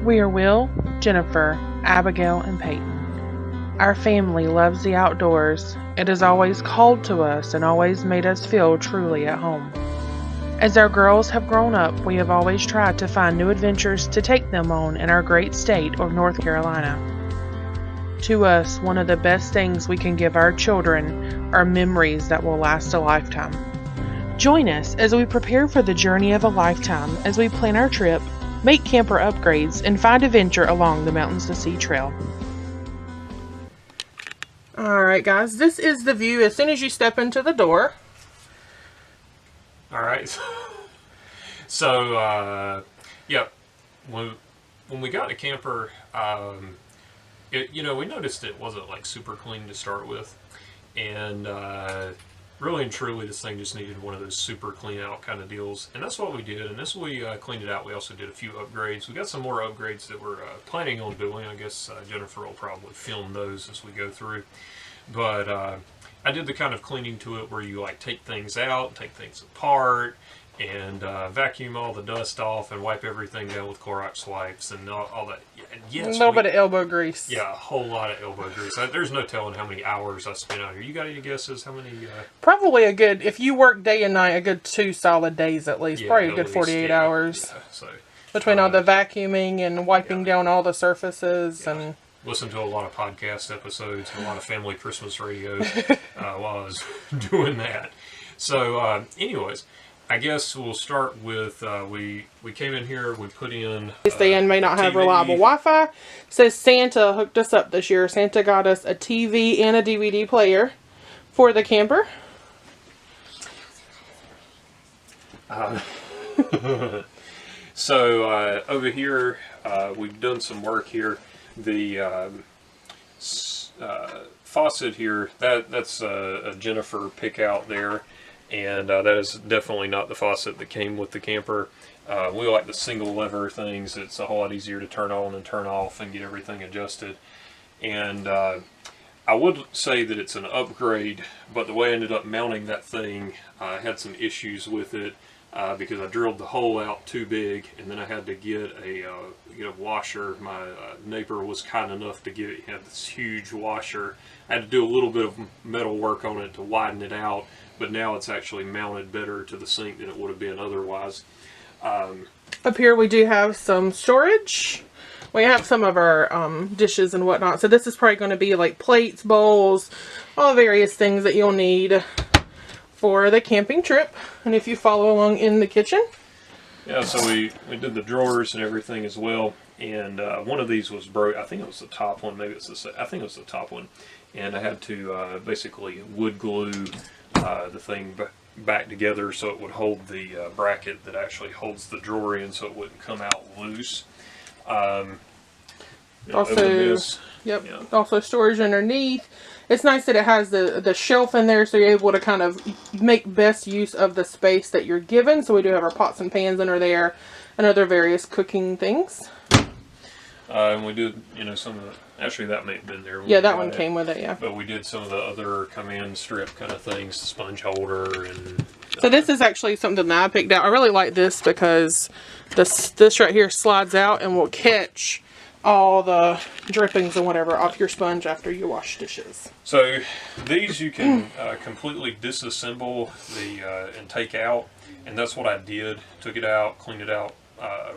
We are Will, Jennifer, Abigail, and Payton. Our family loves the outdoors. It has always called to us and always made us feel truly at home. As our girls have grown up, we have always tried to find new adventures to take them on in our great state of North Carolina. To us, one of the best things we can give our children are memories that will last a lifetime. Join us as we prepare for the journey of a lifetime as we plan our trip, make camper upgrades, and find adventure along the Mountains to Sea Trail. Alright guys, this is the view as soon as you step into the door. Alright, so, yeah, when we got the camper, we noticed it wasn't like super clean to start with, and really and truly this thing just needed one of those super clean out kind of deals, and that's what we did. And as we cleaned it out, we also did a few upgrades. We got some more upgrades that we're planning on doing. I guess Jennifer will probably film those as we go through, but I did the kind of cleaning to it where you like take things out, take things apart, and vacuum all the dust off and wipe everything down with Clorox wipes and all that. And yes, a little bit of elbow grease. Yeah, a whole lot of elbow grease. There's no telling how many hours I spent out here. You got any guesses how many? Probably a good, if you work day and night, a good 2 solid days at least. Yeah, probably a good 48 hours. Yeah, so, between all the vacuuming and wiping down all the surfaces and... Listen to a lot of podcast episodes and a lot of family Christmas radios while I was doing that. So, anyways, I guess we'll start with, we came in here, we put in... The inn may not have reliable Wi-Fi. It says Santa hooked us up this year. Santa got us a TV and a DVD player for the camper. So, over here, we've done some work here. The faucet here, that's a Jennifer pick out there, and that is definitely not the faucet that came with the camper. We like the single lever things. It's a whole lot easier to turn on and turn off and get everything adjusted. And I would say that it's an upgrade, but the way I ended up mounting that thing, I had some issues with it. Because I drilled the hole out too big, and then I had to get a washer. My neighbor was kind enough to give it. He had this huge washer. I had to do a little bit of metal work on it to widen it out, but now it's actually mounted better to the sink than it would have been otherwise. Up here we do have some storage. We have some of our dishes and whatnot. So this is probably going to be like plates, bowls, all various things that you'll need for the camping trip. And if you follow along in the kitchen. Yeah, so we did the drawers and everything as well. And one of these was broke. I think it was the top one. Maybe it's I think it was the top one. And I had to basically wood glue the thing back together so it would hold the bracket that actually holds the drawer in, so it wouldn't come out loose. Also, yep. Yeah. Also storage underneath. It's nice that it has the shelf in there, so you're able to kind of make best use of the space that you're given. So we do have our pots and pans under there and other various cooking things. And we did, some of the... Actually, that may have been there. Yeah, that one came with it, yeah. But we did some of the other command strip kind of things, the sponge holder and... So this is actually something that I picked out. I really like this because this right here slides out and will catch all the drippings and whatever off your sponge after you wash dishes. So these you can completely disassemble and take out, and that's what I did. Took it out, cleaned it out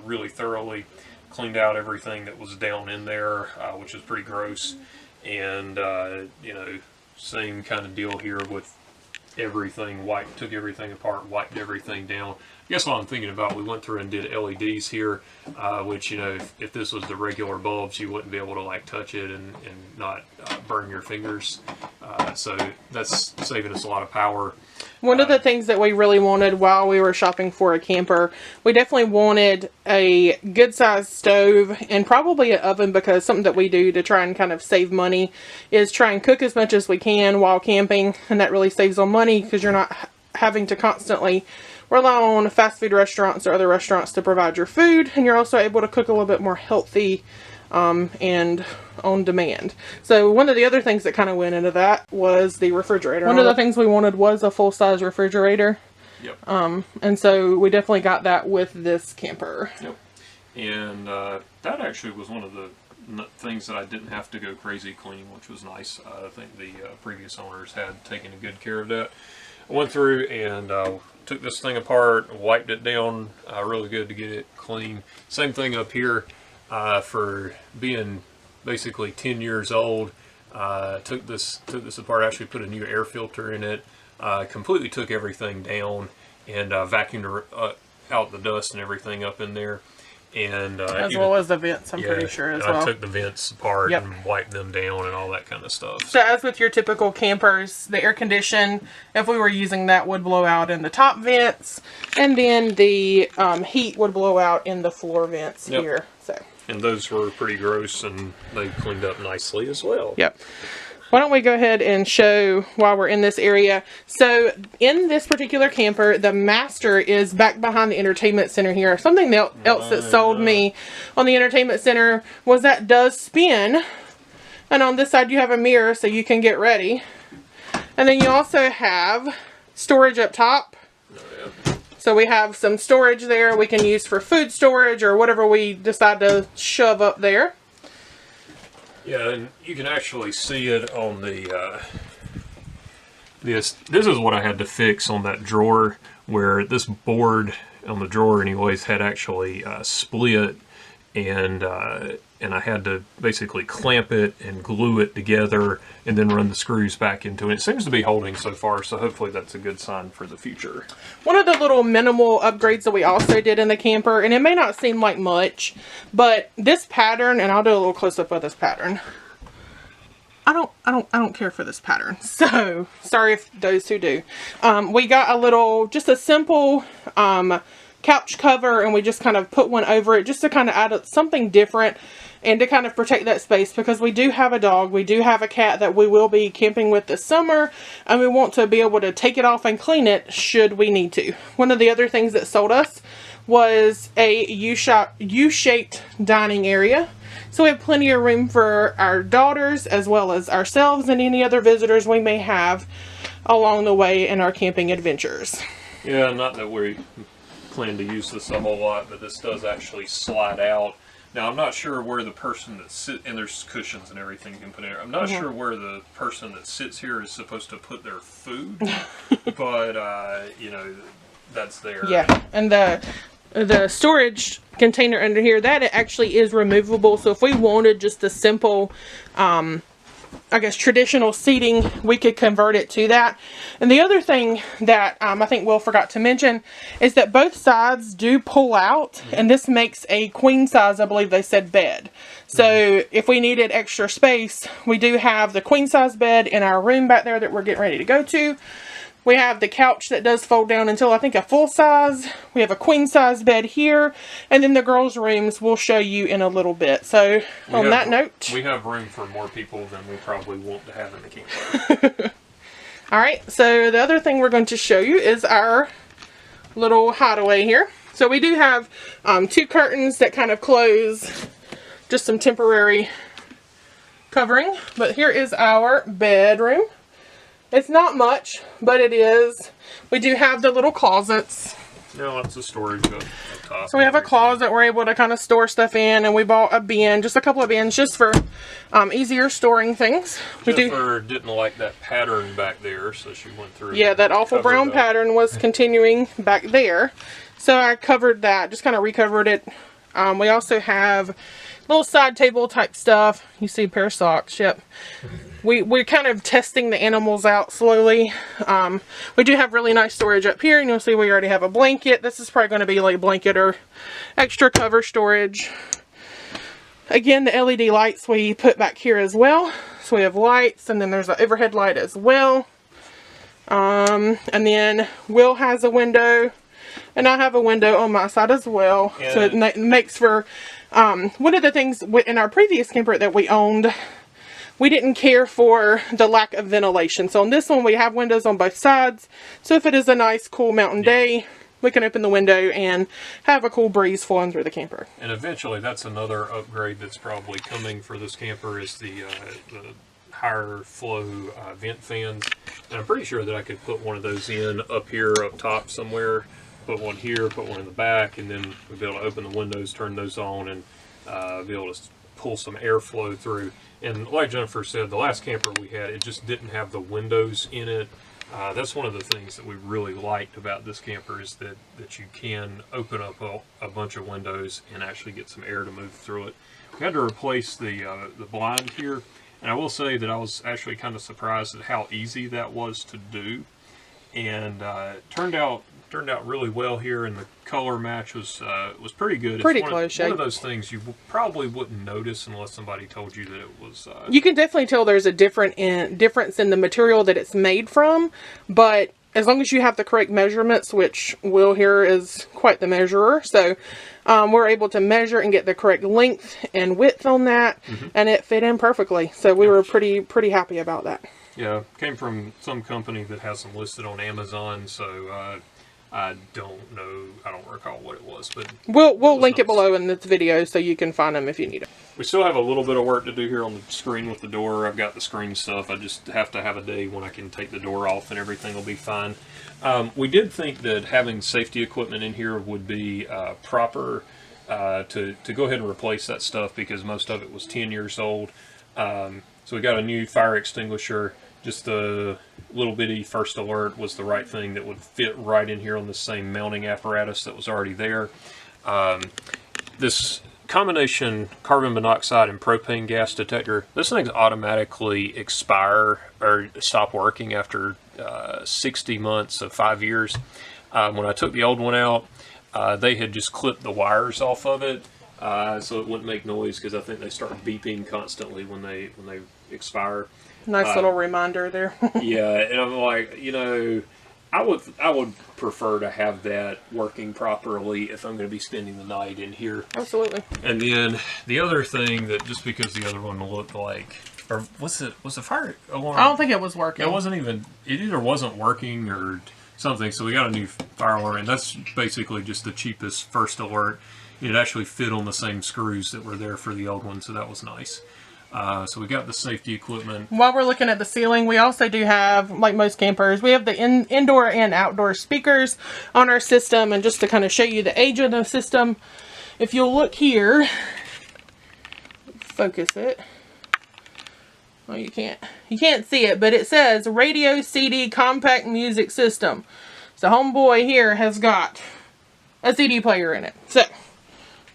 really thoroughly, cleaned out everything that was down in there, which is pretty gross. And same kind of deal here with everything. Took everything apart, wiped everything down. I guess what I'm thinking about, we went through and did LEDs here, which, if this was the regular bulbs, you wouldn't be able to like touch it and not burn your fingers. So that's saving us a lot of power. One of the things that we really wanted while we were shopping for a camper, we definitely wanted a good sized stove and probably an oven, because something that we do to try and kind of save money is try and cook as much as we can while camping, and that really saves on money because you're not having to constantly rely on fast food restaurants or other restaurants to provide your food, and you're also able to cook a little bit more healthy and on demand. So one of the other things that kind of went into that was the refrigerator. One of the things we wanted was a full-size refrigerator. Yep. And so we definitely got that with this camper. Yep. and that actually was one of the things that I didn't have to go crazy cleaning, which was nice. I think the previous owners had taken good care of that. I went through and took this thing apart, wiped it down really good to get it clean. Same thing up here for being basically 10 years old. Took this apart, actually put a new air filter in it, completely took everything down and vacuumed out the dust and everything up in there. And as well as the vents, I'm pretty sure as well. I took the vents apart and wiped them down and all that kind of stuff. So as with your typical campers, the air condition, if we were using that, would blow out in the top vents, and then the heat would blow out in the floor vents here. So. And those were pretty gross, and they cleaned up nicely as well. Yep. Why don't we go ahead and show while we're in this area. So in this particular camper, the master is back behind the entertainment center here. Something else that sold me on the entertainment center was that does spin. And on this side you have a mirror so you can get ready. And then you also have storage up top. So we have some storage there we can use for food storage or whatever we decide to shove up there. Yeah, and you can actually see it on the, this is what I had to fix on that drawer, where this board on the drawer anyways had actually split, and I had to basically clamp it and glue it together and then run the screws back into it. It seems to be holding so far, so hopefully that's a good sign for the future. One of the little minimal upgrades that we also did in the camper, and it may not seem like much, but this pattern, and I'll do a little close-up of this pattern. I don't care for this pattern, so sorry if those who do. We got just a simple couch cover, and we just kind of put one over it just to kind of add something different and to kind of protect that space, because we do have a dog, we do have a cat that we will be camping with this summer, and we want to be able to take it off and clean it should we need to. One of the other things that sold us was a U-shaped dining area. So we have plenty of room for our daughters as well as ourselves and any other visitors we may have along the way in our camping adventures. Yeah, not that we plan to use this a whole lot, but this does actually slide out. Now, I'm not sure where the person that sits, and there's cushions and everything you can put in there. I'm not sure where the person that sits here is supposed to put their food, but, you know, that's there. Yeah, and the storage container under here, that it actually is removable. So if we wanted just a simple, I guess, traditional seating, we could convert it to that. And the other thing that I think Will forgot to mention is that both sides do pull out, and this makes a queen size, I believe they said, bed. So if we needed extra space, we do have the queen size bed in our room back there that we're getting ready to go to. We have the couch that does fold down until I think a full size. We have a queen size bed here. And then the girls' rooms we'll show you in a little bit. So on that note, we have room for more people than we probably want to have in the camper. Alright, so the other thing we're going to show you is our little hideaway here. So we do have 2 curtains that kind of close, just some temporary covering. But here is our bedroom. It's not much, but it is. We do have the little closets. Yeah, lots of storage up top. So we have a closet we're able to kind of store stuff in, and we bought a bin, just a couple of bins, just for easier storing things. Jennifer didn't like that pattern back there, so she went through. Yeah, that awful brown pattern was continuing back there. So I covered that, just kind of recovered it. We also have little side table type stuff. You see a pair of socks, yep. We're kind of testing the animals out slowly. We do have really nice storage up here, and you'll see we already have a blanket. This is probably going to be like blanket or extra cover storage. Again, the LED lights we put back here as well. So we have lights, and then there's an overhead light as well. And then Will has a window, and I have a window on my side as well. Yeah. So it makes for, one of the things in our previous camper that we owned, we didn't care for the lack of ventilation. So on this one, we have windows on both sides. So if it is a nice, cool mountain day, we can open the window and have a cool breeze flowing through the camper. And eventually, that's another upgrade that's probably coming for this camper, is the higher flow vent fans. And I'm pretty sure that I could put one of those in up here, up top somewhere. put one here, put one in the back, and then we'll be able to open the windows, turn those on, and be able to pull some airflow through. And like Jennifer said, the last camper we had, it just didn't have the windows in it. That's one of the things that we really liked about this camper, is that you can open up a bunch of windows and actually get some air to move through it. We had to replace the blind here, and I will say that I was actually kind of surprised at how easy that was to do, and turned out really well here, and the color match was pretty good. Pretty it's close. One of those things you probably wouldn't notice unless somebody told you that it was. You can definitely tell there's a difference in the material that it's made from, but as long as you have the correct measurements, which Will here is quite the measurer, so we're able to measure and get the correct length and width on that, and it fit in perfectly. So we were pretty happy about that. Yeah, came from some company that has them listed on Amazon, so I don't know, I don't recall what it was, but we'll link it below in this video so you can find them if you need it. We still have a little bit of work to do here on the screen with the door. I've got the screen stuff. I just have to have a day when I can take the door off and everything will be fine. We did think that having safety equipment in here would be proper to go ahead and replace that stuff, because most of it was 10 years old. So we got a new fire extinguisher. Just the little bitty first alert was the right thing that would fit right in here on the same mounting apparatus that was already there. This combination carbon monoxide and propane gas detector, this thing's automatically expire or stop working after 60 months of 5 years. When I took the old one out, they had just clipped the wires off of it so it wouldn't make noise, because I think they start beeping constantly when they expire. Nice little reminder there. Yeah, and I'm like, I would prefer to have that working properly if I'm going to be spending the night in here. Absolutely. And then the other thing, that just because the other one looked like, or was the fire alarm? I don't think it was working. It either wasn't working or something. So we got a new fire alarm, and that's basically just the cheapest first alert. It actually fit on the same screws that were there for the old one, so that was nice. So we got the safety equipment. While we're looking at the ceiling, we also do have, like most campers, we have the indoor and outdoor speakers on our system. And just to kind of show you the age of the system, if you'll look here, focus it. Oh, you can't see it, but it says radio CD compact music system. So homeboy here has got a CD player in it. So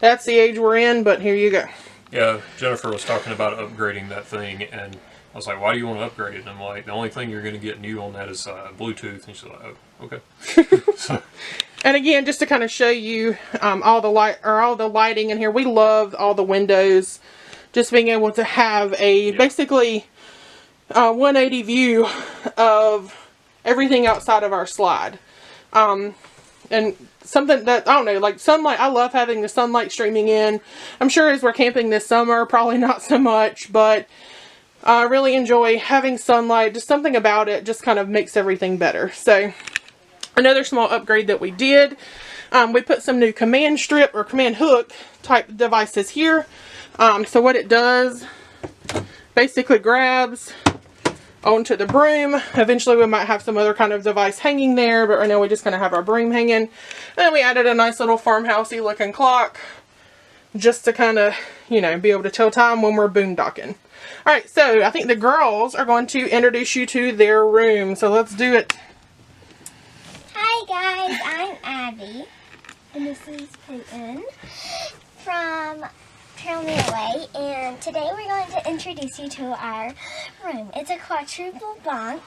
that's the age we're in, but here you go. Yeah, Jennifer was talking about upgrading that thing, and I was like, why do you want to upgrade it? And I'm like, the only thing you're going to get new on that is Bluetooth. And she's like, oh, okay. So. And again, just to kind of show you all the lighting in here, we love all the windows. Just being able to have a basically 180 view of everything outside of our slide. And something that, I don't know, like sunlight, I love having the sunlight streaming in. I'm sure as we're camping this summer, probably not so much, but I really enjoy having sunlight. Just something about it just kind of makes everything better. So another small upgrade that we did, we put some new command strip or command hook type devices here. So what it does, basically grabs onto the broom. Eventually we might have some other kind of device hanging there, but right now we just kind of have our broom hanging. And then we added a nice little farmhousey looking clock just to kind of, be able to tell time when we're boondocking. Alright, so I think the girls are going to introduce you to their room, so let's do it. Hi guys, I'm Abby, and this is Payton from Trail Me Away, and today we're going to introduce you to our room. It's a quadruple bunk,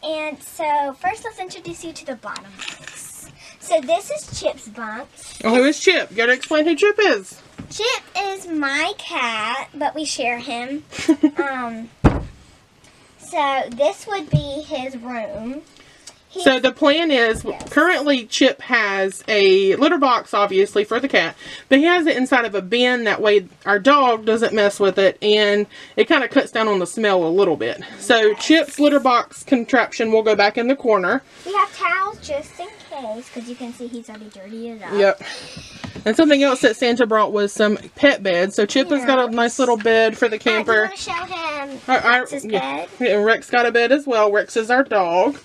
and so first let's introduce you to the bottom bunks. So this is Chip's bunk. Oh, who is Chip? You gotta explain who Chip is. Chip is my cat, but we share him. So this would be his room. So the plan is, currently Chip has a litter box, obviously, for the cat, but he has it inside of a bin. That way our dog doesn't mess with it, and it kind of cuts down on the smell a little bit. So Chip's litter box contraption will go back in the corner. We have towels just in case, because you can see he's already dirtied it up. Yep. And something else that Santa brought was some pet beds. So Chip has got a nice little bed for the camper. I want to show him Rex's bed. And Rex got a bed as well. Rex is our dog.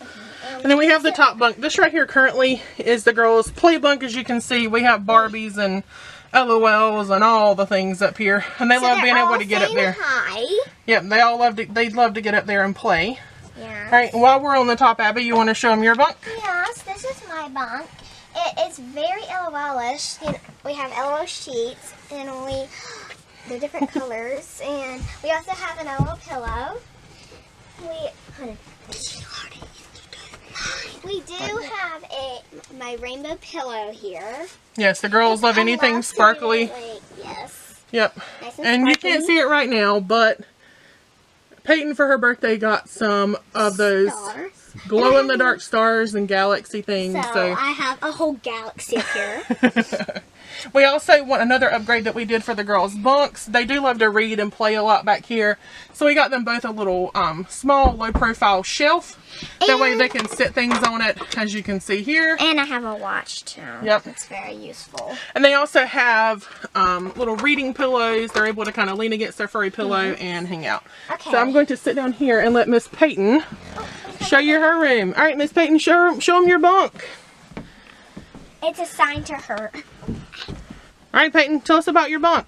And then we have the top bunk. This right here currently is the girls' play bunk. As you can see, we have Barbies and LOLs and all the things up here. And they love being able to get up there. Hi. Yep, they love to get up there and play. Yeah. Alright, while we're on the top, Abby, you want to show them your bunk? Yes, this is my bunk. It's very LOL-ish. You know, we have LOL sheets, and they're different colors. And we also have an LOL pillow. We do have my rainbow pillow here. Yes, the girls love anything sparkly. Yes. Yep. Nice And you can't see it right now, but Payton for her birthday got some of those glow-in-the-dark stars and galaxy things. So I have a whole galaxy up here. We also want another upgrade that we did for the girls' bunks. They do love to read and play a lot back here. So we got them both a little small, low-profile shelf. That way they can sit things on it, as you can see here. And I have a watch, too. Yep. It's very useful. And they also have little reading pillows. They're able to kind of lean against their furry pillow and hang out. Okay. So I'm going to sit down here and let Miss Payton show you her room. All right, Miss Payton, show them your bunk. It's assigned to her. All right, Payton, tell us about your bunk.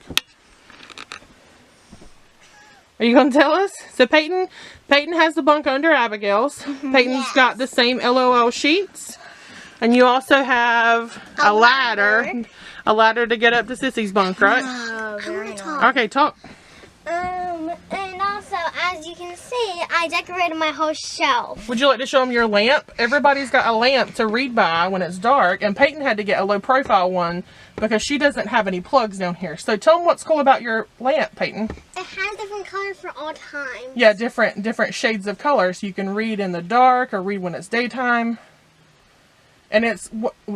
Are you going to tell us? So Payton has the bunk under Abigail's. Payton's got the same LOL sheets. And you also have a ladder. A ladder to get up to Sissy's bunk, right? Oh, very nice. Okay, talk. And also, as you can see, I decorated my whole shelf. Would you like to show them your lamp? Everybody's got a lamp to read by when it's dark. And Payton had to get a low profile one because she doesn't have any plugs down here. So tell them what's cool about your lamp, Payton. It has different colors for all times. Yeah, different shades of colors. You can read in the dark or read when it's daytime. And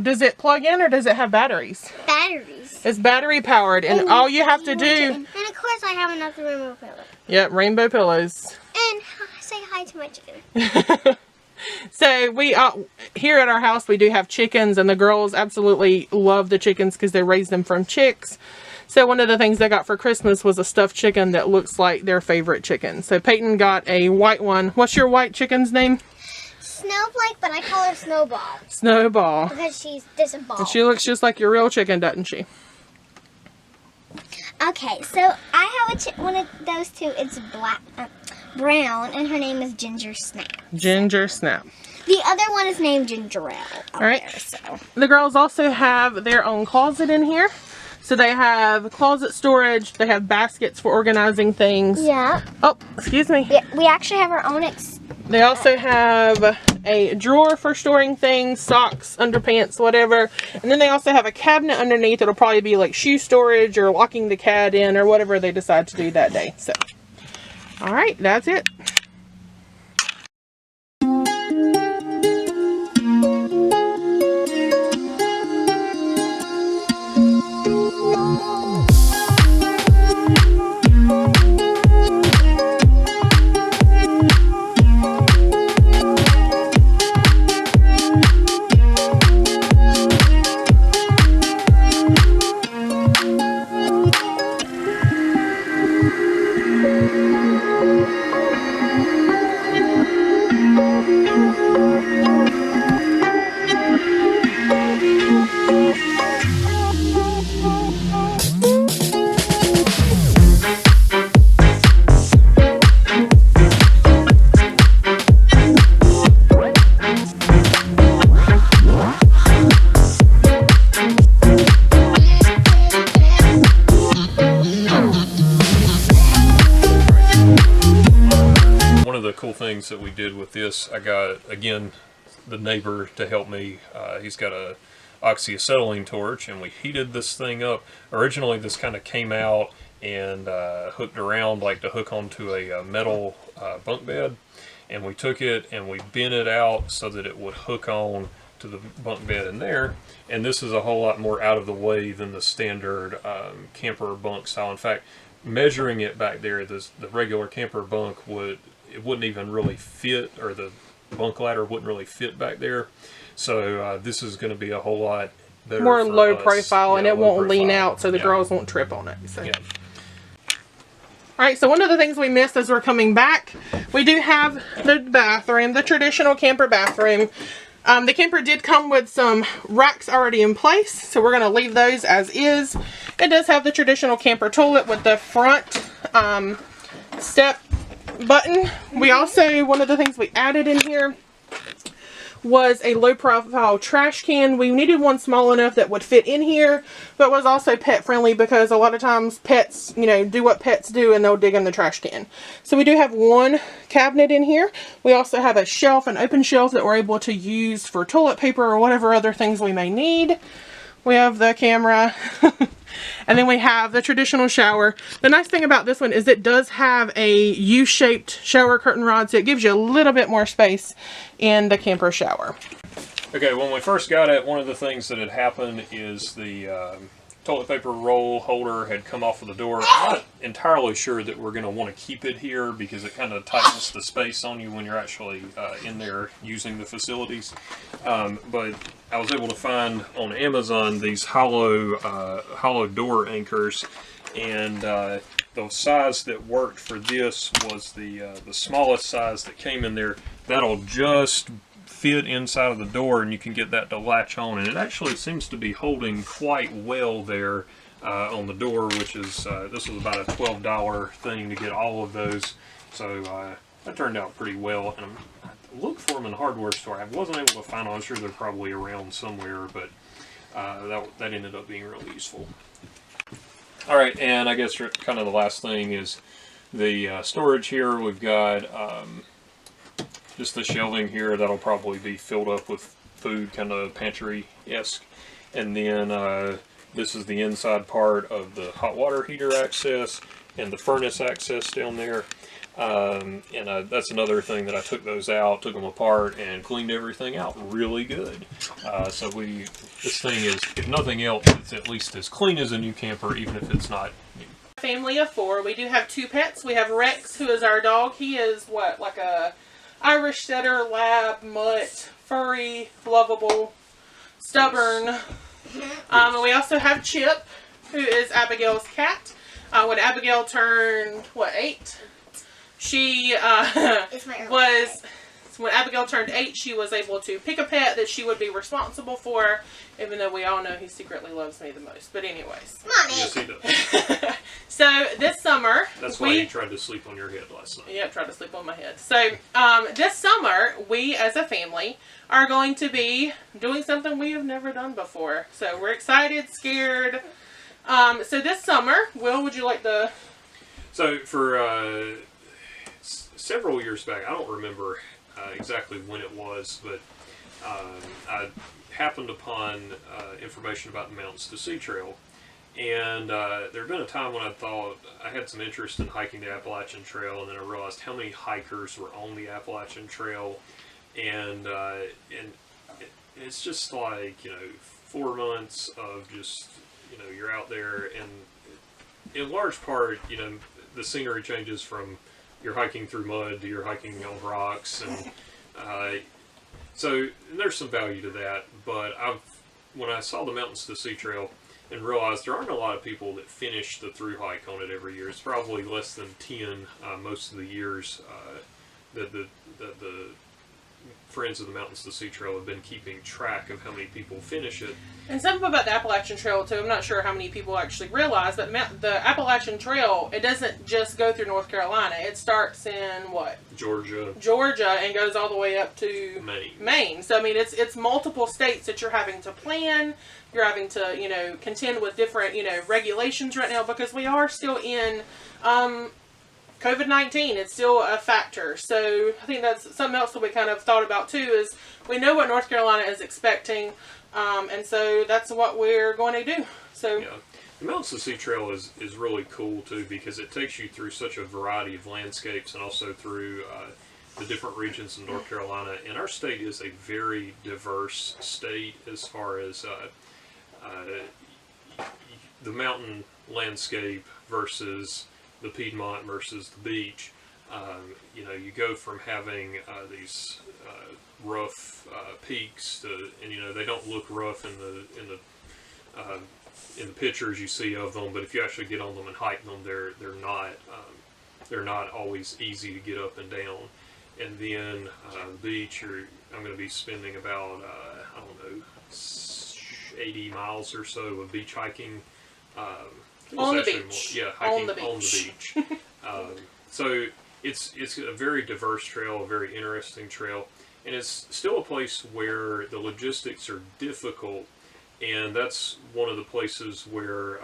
does it plug in or does it have batteries? Batteries. It's battery powered, and all you have to do. And of course, I have another rainbow pillow. Yep, rainbow pillows. And say hi to my chicken. So we here at our house we do have chickens, and the girls absolutely love the chickens because they raise them from chicks. So one of the things they got for Christmas was a stuffed chicken that looks like their favorite chicken. So Payton got a white one. What's your white chicken's name? Snowflake, but I call her Snowball. Snowball. Because she's just a ball. And she looks just like your real chicken, doesn't she? Okay, so I have one of those two. It's brown, and her name is Ginger Snap. Ginger Snap. The other one is named Ginger Ale. All right. There, so. The girls also have their own closet in here. So they have closet storage. They have baskets for organizing things. Yeah. Oh, excuse me. Yeah, we actually have our own. They also have a drawer for storing things, socks, underpants, whatever. And then they also have a cabinet underneath. It'll probably be like shoe storage or locking the cat in or whatever they decide to do that day. So, all right, that's it. Things that we did with this, I got again the neighbor to help me. He's got a oxyacetylene torch, and we heated this thing up. Originally this kind of came out and hooked around like to hook onto a metal bunk bed, and we took it and we bent it out so that it would hook on to the bunk bed in there. And this is a whole lot more out of the way than the standard camper bunk style. In fact, measuring it back there, the regular camper bunk wouldn't even really fit, or the bunk ladder wouldn't really fit back there. So this is going to be a whole lot better, more for low us. profile, Yeah, and it won't lean profile. out, so the girls won't trip on it. So. Yeah. Alright, so one of the things we missed as we're coming back, we do have the bathroom, the traditional camper bathroom. The camper did come with some racks already in place, so we're going to leave those as is. It does have the traditional camper toilet with the front step button. We also, one of the things we added in here was a low profile trash can. We needed one small enough that would fit in here, but was also pet friendly because a lot of times pets, you know, do what pets do and they'll dig in the trash can. So we do have one cabinet in here. We also have a shelf, an open shelf that we're able to use for toilet paper or whatever other things we may need. We have the camera. And then we have the traditional shower. The nice thing about this one is it does have a U-shaped shower curtain rod, so it gives you a little bit more space in the camper shower. Okay, when we first got it, one of the things that had happened is the toilet paper roll holder had come off of the door. I'm not entirely sure that we're going to want to keep it here because it kind of tightens the space on you when you're actually in there using the facilities. But I was able to find on Amazon these hollow door anchors, and the size that worked for this was the smallest size that came in there. That'll just fit inside of the door, and you can get that to latch on, and it actually seems to be holding quite well there on the door, which is this was about a $12 thing to get all of those, so that turned out pretty well. And I looked for them in the hardware store. I wasn't able to find them. I'm sure they're probably around somewhere, but that ended up being really useful. All right, and I guess kind of the last thing is the storage here. We've got just the shelving here that'll probably be filled up with food, kind of pantry-esque. And then this is the inside part of the hot water heater access and the furnace access down there. That's another thing that I took those out, took them apart, and cleaned everything out really good. So this thing is, if nothing else, it's at least as clean as a new camper, even if it's not new. Family of 4. We do have 2 pets. We have Rex, who is our dog. He is what, like a Irish setter, lab, mutt, furry, lovable, stubborn. And we also have Chip, who is Abigail's cat. When Abigail turned, what, 8? She when Abigail turned 8, she was able to pick a pet that she would be responsible for, even though we all know he secretly loves me the most. But anyways. Yes, he does. So this summer... That's why he tried to sleep on your head last night. Yep, tried to sleep on my head. So this summer, we as a family are going to be doing something we have never done before. So we're excited, scared. So this summer, Will, would you like to... So for several years back, I don't remember exactly when it was, but I happened upon information about the Mountains to Sea Trail, and there had been a time when I thought I had some interest in hiking the Appalachian Trail, and then I realized how many hikers were on the Appalachian Trail, and it's just like, 4 months of just, you're out there, and in large part, the scenery changes from you're hiking through mud to you're hiking on rocks, and so there's some value to that. But when I saw the Mountains to Sea Trail and realized there aren't a lot of people that finish the through hike on it every year. It's probably less than 10 most of the years that the Friends of the Mountains to Sea Trail have been keeping track of how many people finish it. And something about the Appalachian Trail, too, I'm not sure how many people actually realize, but the Appalachian Trail, it doesn't just go through North Carolina. It starts in, what? Georgia, and goes all the way up to Maine. So, I mean, it's multiple states that you're having to plan. You're having to, contend with different, regulations right now, because we are still in... COVID-19, it's still a factor. So I think that's something else that we kind of thought about too, is we know what North Carolina is expecting, and so that's what we're going to do. So yeah. The Mountains to Sea Trail is really cool too, because it takes you through such a variety of landscapes and also through the different regions in North Carolina. And our state is a very diverse state as far as the mountain landscape versus the Piedmont versus the beach. You go from having these rough peaks to, and they don't look rough in the in the pictures you see of them, but if you actually get on them and hike them, they're not always easy to get up and down. And then the beach, I'm going to be spending about I don't know, 80 miles or so of beach hiking. On the beach. Hiking on the beach. So it's a very diverse trail, a very interesting trail, and it's still a place where the logistics are difficult, and that's one of the places where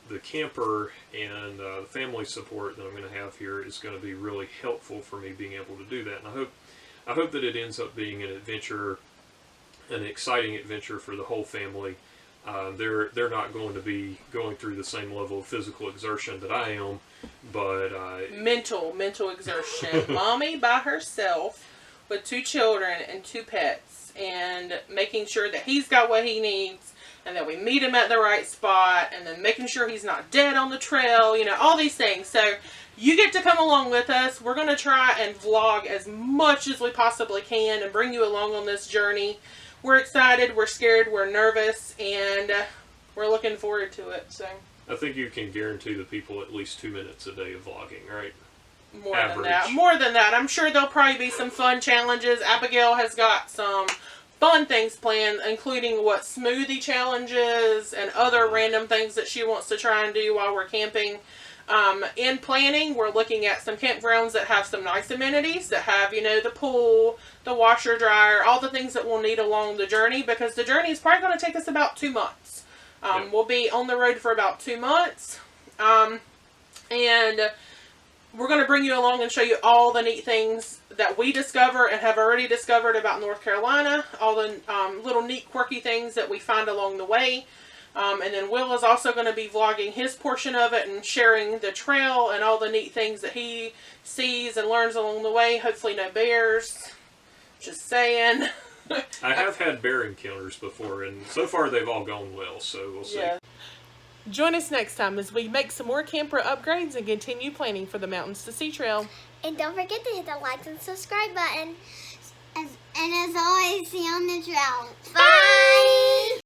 the camper and the family support that I'm going to have here is going to be really helpful for me being able to do that. And I hope that it ends up being an adventure, an exciting adventure for the whole family. They're not going to be going through the same level of physical exertion that I am, but mental exertion. Mommy by herself with 2 children and 2 pets, and making sure that he's got what he needs, and that we meet him at the right spot, and then making sure he's not dead on the trail, you know, all these things. So you get to come along with us. We're going to try and vlog as much as we possibly can and bring you along on this journey. We're excited, we're scared, we're nervous, and we're looking forward to it. So I think you can guarantee the people at least 2 minutes a day of vlogging, right? More than that. I'm sure there'll probably be some fun challenges. Abigail has got some fun things planned, including smoothie challenges and other random things that she wants to try and do while we're camping. In planning, we're looking at some campgrounds that have some nice amenities, that have, you know, the pool, the washer dryer, all the things that we'll need along the journey, because the journey is probably going to take us about 2 months. We'll be on the road for about 2 months. And we're going to bring you along and show you all the neat things that we discover and have already discovered about North Carolina, all the little neat quirky things that we find along the way. And then Will is also going to be vlogging his portion of it and sharing the trail and all the neat things that he sees and learns along the way. Hopefully no bears. Just saying. I have had bear encounters before, and so far they've all gone well, so we'll see. Yeah. Join us next time as we make some more camper upgrades and continue planning for the Mountains to Sea Trail. And don't forget to hit the like and subscribe button. And as always, see you on the trail. Bye!